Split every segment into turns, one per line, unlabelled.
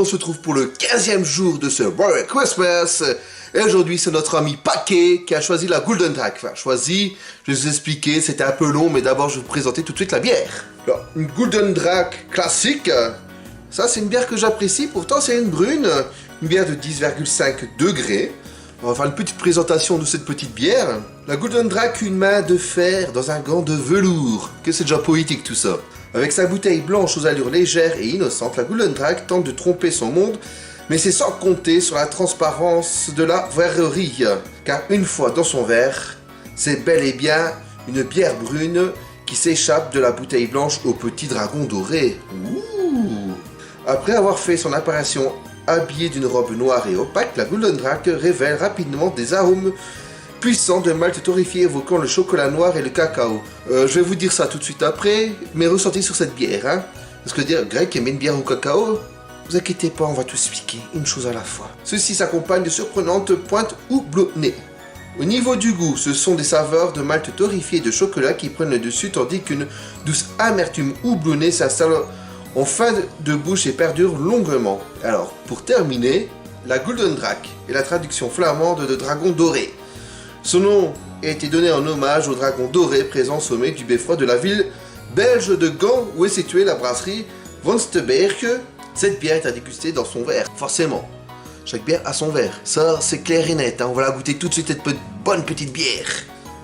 se retrouve pour le 15e jour de ce Merry Christmas. Et aujourd'hui, c'est notre ami Paquet qui a choisi la Golden Drake. Enfin, choisi, je vais vous expliquer, c'était un peu long, mais d'abord, je vais vous présenter tout de suite la bière. Alors, une Golden Drake classique. Ça, c'est une bière que j'apprécie. Pourtant, c'est une brune. Une bière de 10,5 degrés. On va faire une petite présentation de cette petite bière. La Golden Drake, une main de fer dans un gant de velours. Que c'est déjà poétique tout ça. Avec sa bouteille blanche aux allures légères et innocentes, la Golden Drake tente de tromper son monde, mais c'est sans compter sur la transparence de la verrerie. Car une fois dans son verre, c'est bel et bien une bière brune qui s'échappe de la bouteille blanche au petit dragon doré. Ouh. Après avoir fait son apparition habillée d'une robe noire et opaque, la Golden Drake révèle rapidement des arômes puissants de malt torréfié évoquant le chocolat noir et le cacao. Je vais vous dire ça tout de suite après, mes ressentis sur cette bière. Parce que dire Greg aimait une bière au cacao, vous inquiétez pas, on va tout expliquer, une chose à la fois. Ceci s'accompagne de surprenantes pointes houblonnées. Au niveau du goût, ce sont des saveurs de malt torréfié et de chocolat qui prennent le dessus, tandis qu'une douce amertume houblonnée s'installe en fin de bouche et perdure longuement. Alors, pour terminer, la Golden Drake est la traduction flamande de dragon doré. Son nom a été donné en hommage au dragon doré présent au sommet du beffroi de la ville belge de Gand où est située la brasserie Van Steberg. Cette bière est à déguster dans son verre, forcément. Chaque bière a son verre, ça c'est clair et net, hein. On va la goûter tout de suite, cette bonne petite bière.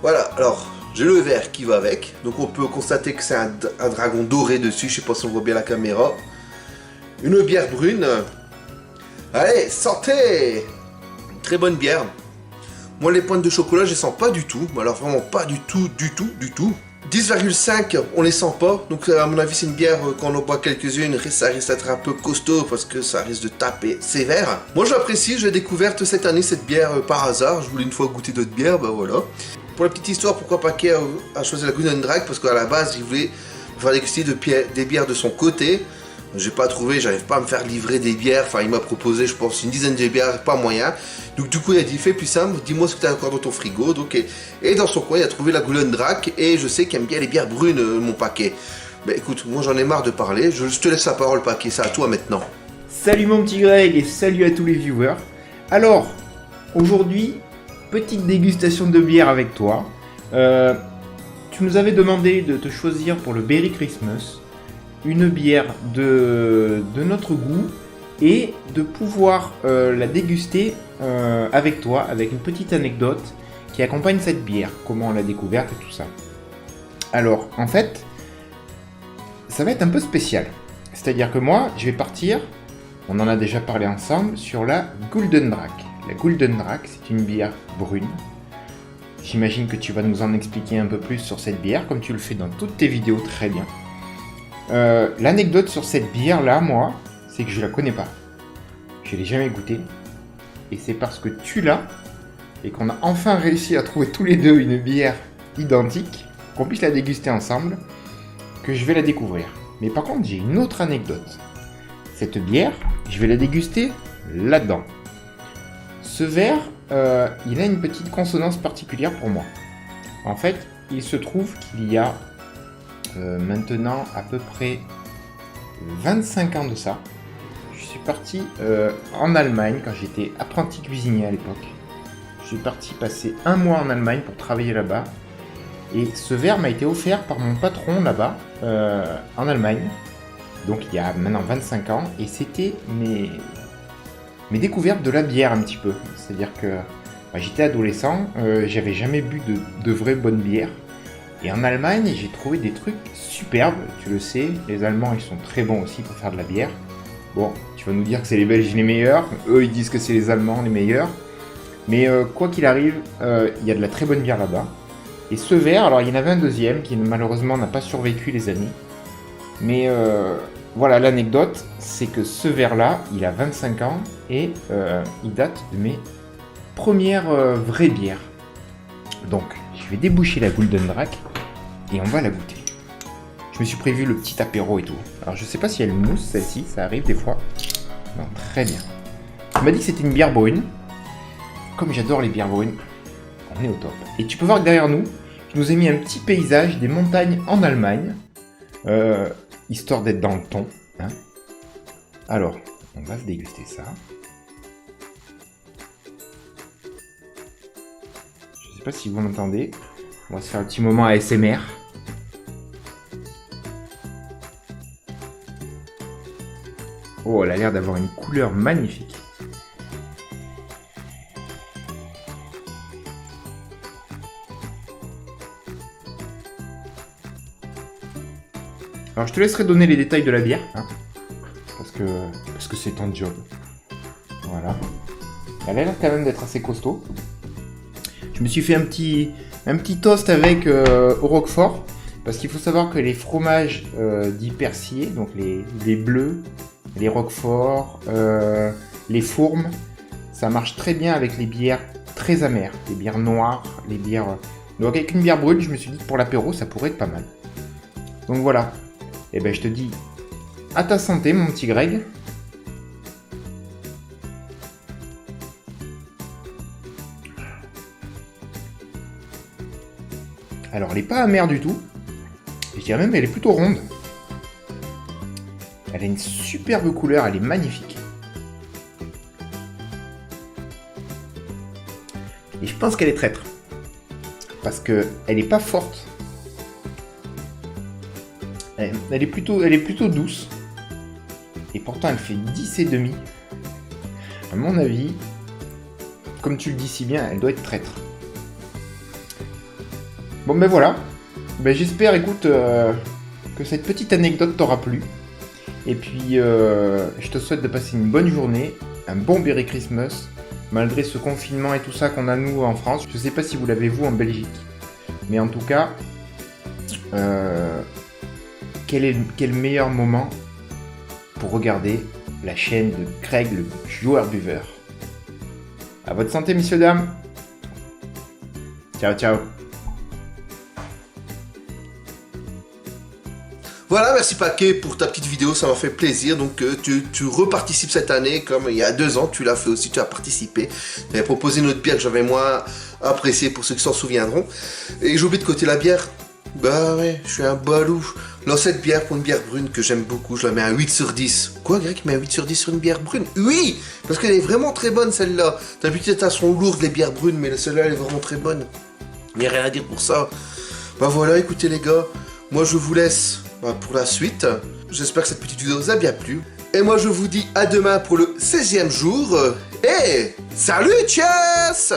Voilà, alors j'ai le verre qui va avec, donc on peut constater que c'est un dragon doré dessus, je sais pas si on voit bien la caméra. Une bière brune. Allez, sortez! Très bonne bière. Moi, les pointes de chocolat, je les sens pas du tout. Alors, vraiment pas du tout. 10,5, on les sent pas. Donc, à mon avis, c'est une bière, quand on en boit quelques-unes, ça risque d'être un peu costaud parce que ça risque de taper sévère. Moi, j'apprécie. Je l'ai découverte cette année, cette bière, par hasard. Je voulais une fois goûter d'autres bières, bah voilà. Pour la petite histoire, pourquoi Paquet a choisi la Golden Drake? Parce qu'à la base, il voulait faire déguster des bières de son côté. J'ai pas trouvé, j'arrive pas à me faire livrer des bières. Enfin, il m'a proposé, je pense, une dizaine de bières, pas moyen. Donc, du coup, il a dit, fais plus simple, dis-moi ce que tu as encore dans ton frigo. Donc, et dans son coin, il a trouvé la Golden Drake. Et je sais qu'il aime bien les bières brunes, mon Paquet. Ben écoute, moi j'en ai marre de parler. Je te laisse la parole, Paquet, c'est à toi maintenant.
Salut mon petit Greg et salut à tous les viewers. Alors, aujourd'hui, petite dégustation de bière avec toi. Tu nous avais demandé de te choisir pour le Merry Christmas une bière de notre goût et de pouvoir la déguster avec toi, avec une petite anecdote qui accompagne cette bière, comment on l'a découverte et tout ça. Alors, en fait, ça va être un peu spécial. C'est-à-dire que moi, je vais partir, on en a déjà parlé ensemble, sur la Golden Drake. La Golden Drake, c'est une bière brune. J'imagine que tu vas nous en expliquer un peu plus sur cette bière, comme tu le fais dans toutes tes vidéos très bien. L'anecdote sur cette bière là, moi, c'est que je la connais pas. Je l'ai jamais goûtée. Et c'est parce que tu l'as et qu'on a enfin réussi à trouver tous les deux une bière identique, qu'on puisse la déguster ensemble, que je vais la découvrir. Mais par contre, j'ai une autre anecdote. Cette bière, je vais la déguster là-dedans. Ce verre, il a une petite consonance particulière pour moi. En fait, il se trouve qu'il y a maintenant à peu près 25 ans de ça. Je suis parti en Allemagne quand j'étais apprenti cuisinier à l'époque. Je suis parti passer un mois en Allemagne pour travailler là-bas. Et ce verre m'a été offert par mon patron là-bas, en Allemagne. Donc il y a maintenant 25 ans. Et c'était mes découvertes de la bière un petit peu. C'est-à-dire que j'étais adolescent, j'avais jamais bu de vraie bonne bière. Et en Allemagne, j'ai trouvé des trucs superbes, tu le sais, les Allemands ils sont très bons aussi pour faire de la bière. Bon, tu vas nous dire que c'est les Belges les meilleurs, eux ils disent que c'est les Allemands les meilleurs. Mais quoi qu'il arrive, il y a de la très bonne bière là-bas. Et ce verre, alors il y en avait un deuxième qui malheureusement n'a pas survécu les années. Mais voilà, l'anecdote, c'est que ce verre-là, il a 25 ans et il date de mes premières vraies bières. Donc, je vais déboucher la Golden Drake et on va la goûter. Je me suis prévu le petit apéro et tout. Alors je sais pas si elle mousse celle-ci, ça arrive des fois. Non, très bien. On m'a dit que c'était une bière brune. Comme j'adore les bières brunes, on est au top. Et tu peux voir que derrière nous, je nous ai mis un petit paysage des montagnes en Allemagne. Histoire d'être dans le ton. Hein. Alors, On va se déguster ça. Je sais pas si vous m'entendez. On va se faire un petit moment ASMR. Oh, elle a l'air d'avoir une couleur magnifique. Alors je te laisserai donner les détails de la bière, hein, parce que c'est ton job. Voilà. Elle a l'air quand même d'être assez costaud. Je me suis fait un petit toast avec au roquefort, parce qu'il faut savoir que les fromages dits persillés, donc les bleus, les roquefort, les fourmes, ça marche très bien avec les bières très amères, les bières noires, les bières... Donc avec une bière brune, je me suis dit que pour l'apéro, ça pourrait être pas mal. Donc voilà. Et ben je te dis à ta santé, mon petit Greg. Alors elle est pas amère du tout. Je dirais même elle est plutôt ronde. Elle a une superbe couleur, elle est magnifique. Et je pense qu'elle est traître. Parce que elle est pas forte. Elle est plutôt douce. Et pourtant elle fait 10,5. À mon avis, comme tu le dis si bien, elle doit être traître. Bon ben voilà. Ben, j'espère, écoute, que cette petite anecdote t'aura plu. Et puis, je te souhaite de passer une bonne journée, un bon Merry Christmas, malgré ce confinement et tout ça qu'on a nous en France. Je sais pas si vous l'avez vous en Belgique. Mais en tout cas, quel meilleur moment pour regarder la chaîne de Greg le joueur buveur. À votre santé, messieurs, dames. Ciao, ciao.
Voilà, merci Paquet pour ta petite vidéo, ça m'a fait plaisir. Donc tu reparticipes cette année comme il y a 2 ans, tu l'as fait aussi, tu as participé. Tu avais proposé une autre bière que j'avais moins appréciée pour ceux qui s'en souviendront. Et j'ai oublié de côté la bière. Bah ouais, je suis un balou. Là, cette bière pour une bière brune que j'aime beaucoup, je la mets à 8 sur 10. Quoi, Greg, tu mets un 8 sur 10 sur une bière brune? Oui, parce qu'elle est vraiment très bonne celle-là. D'habitude, elles sont lourdes les bières brunes, mais celle-là, elle est vraiment très bonne. Il n'y a rien à dire pour ça. Bah voilà, écoutez les gars, moi je vous laisse pour la suite. J'espère que cette petite vidéo vous a bien plu. Et moi je vous dis à demain pour le 16e jour. Et salut, tchuss!